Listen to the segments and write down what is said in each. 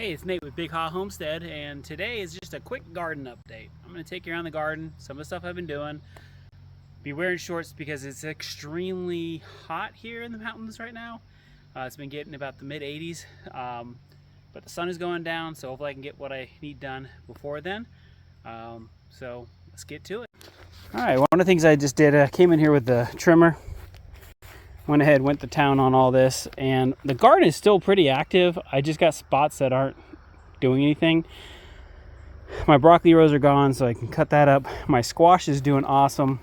Hey, it's Nate with Big Ha Homestead, and today is just a quick garden update. I'm going to take you around the garden, some of the stuff I've been doing. Be wearing shorts because it's extremely hot here in the mountains right now. It's been getting about the mid 80s, but the sun is going down, so hopefully I can get what I need done before then. So let's get to it. All right, one of the things I just did, came in here with the trimmer. Went ahead, went to town on all this, and the garden is still pretty active. I just got spots that aren't doing anything. My broccoli rows are gone, so I can cut that up. My squash is doing awesome.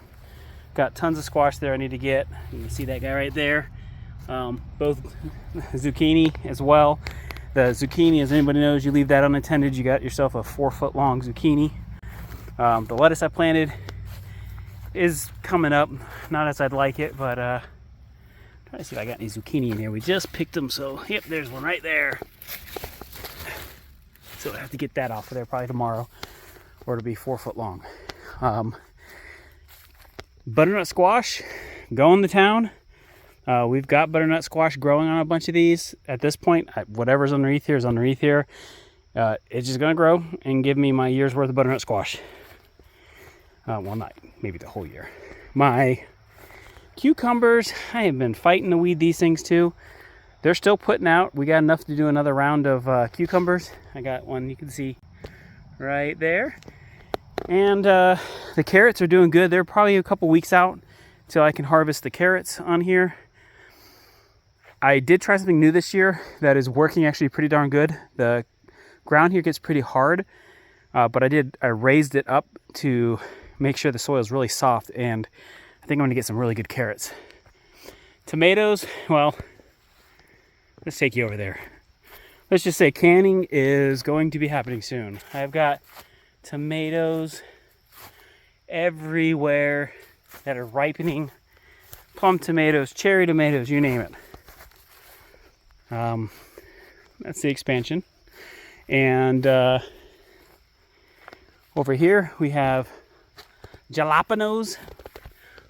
Got tons of squash there I need to get. You can see that guy right there. Both zucchini as well. The zucchini, as anybody knows, you leave that unattended, you got yourself a 4-foot long zucchini. The lettuce I planted is coming up, not as I'd like it, but trying to see if I got any zucchini in here. We just picked them, so yep, there's one right there. So I have to get that off of there probably tomorrow, or it'll be 4 foot long. Butternut squash, going to town. We've got butternut squash growing on a bunch of these. At this point, whatever's underneath here is underneath here. It's just gonna grow and give me my year's worth of butternut squash. Well, not maybe the whole year. My cucumbers, I have been fighting to weed these things too. They're still putting out. We got enough to do another round of cucumbers. I got one you can see right there. And the carrots are doing good. They're probably a couple weeks out till I can harvest the carrots on here. I did try something new this year that is working actually pretty darn good. The ground here gets pretty hard, but I raised it up to make sure the soil is really soft, and I think I'm going to get some really good carrots. Tomatoes, well, let's take you over there. Let's just say canning is going to be happening soon. I've got tomatoes everywhere that are ripening. Plum tomatoes, cherry tomatoes, you name it. That's the expansion. And over here we have jalapenos,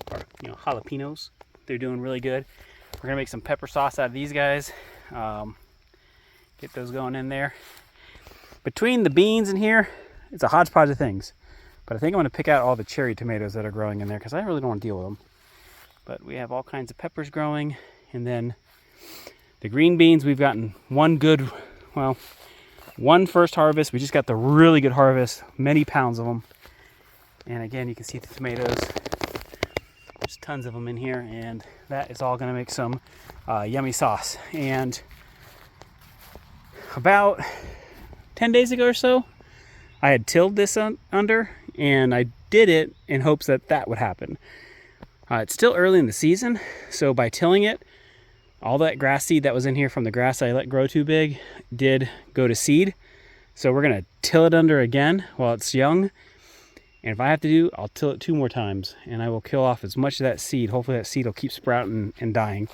or jalapenos. They're doing really good. We're gonna make some pepper sauce out of these guys. Get those going in there. Between the beans in here, it's a hodgepodge of things. But I think I'm gonna pick out all the cherry tomatoes that are growing in there because I really don't want to deal with them. But we have all kinds of peppers growing, and then the green beans, we've gotten one first harvest. We just got the really good harvest, many pounds of them. And again, you can see the tomatoes. There's tons of them in here, and that is all going to make some yummy sauce. And about 10 days ago or so, I had tilled this under, and I did it in hopes that that would happen. It's still early in the season, so by tilling it, all that grass seed that was in here from the grass I let grow too big did go to seed. So we're going to till it under again while it's young. And if I have to do, I'll till it 2 more times, and I will kill off as much of that seed. Hopefully that seed will keep sprouting and dying.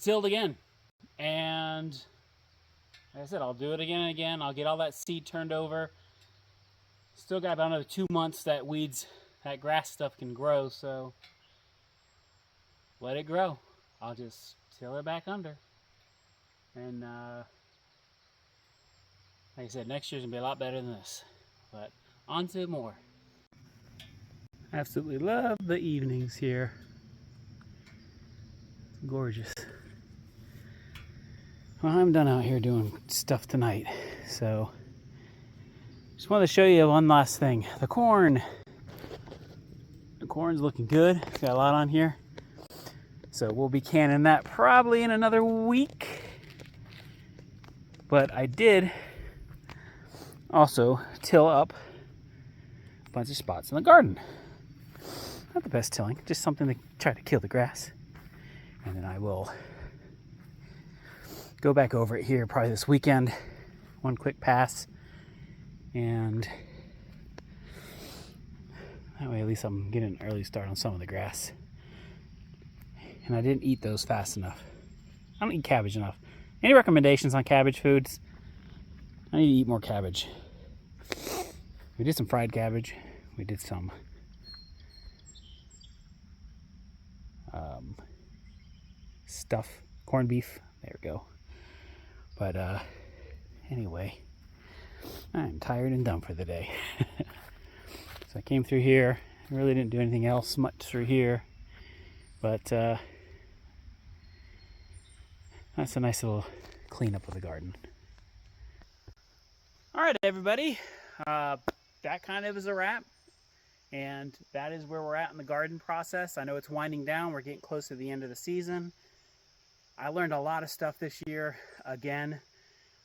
tilled again. And like I said, I'll do it again and again. I'll get all that seed turned over. Still got about another 2 months that grass stuff can grow, so let it grow. I'll just till it back under. And like I said, next year's gonna be a lot better than this. But on to more. Absolutely love the evenings here. It's gorgeous. Well, I'm done out here doing stuff tonight, so just wanted to show you one last thing. The corn. The corn's looking good. Got a lot on here. So we'll be canning that probably in another week. But I did also till up a bunch of spots in the garden. Not the best tilling, just something to try to kill the grass. And then I will go back over it here probably this weekend. One quick pass. And that way at least I'm getting an early start on some of the grass. And I didn't eat those fast enough. I don't eat cabbage enough. Any recommendations on cabbage foods? I need to eat more cabbage. We did some fried cabbage. We did some stuff, corned beef. There we go. But anyway, I'm tired and done for the day. So I came through here. Really didn't do anything else much through here. But that's a nice little cleanup of the garden. All right, everybody. That kind of is a wrap. And that is where we're at in the garden process. I know it's winding down. We're getting close to the end of the season. I learned a lot of stuff this year. Again,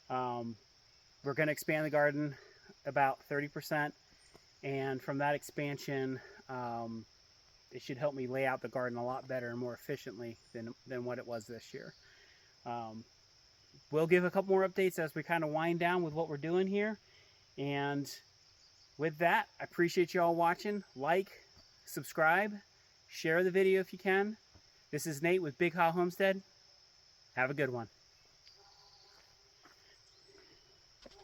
we're going to expand the garden about 30%. And from that expansion, it should help me lay out the garden a lot better and more efficiently than what it was this year. We'll give a couple more updates as we kind of wind down with what we're doing here. And with that, I appreciate you all watching. Like, subscribe, share the video if you can. This is Nate with Big Haw Homestead. Have a good one.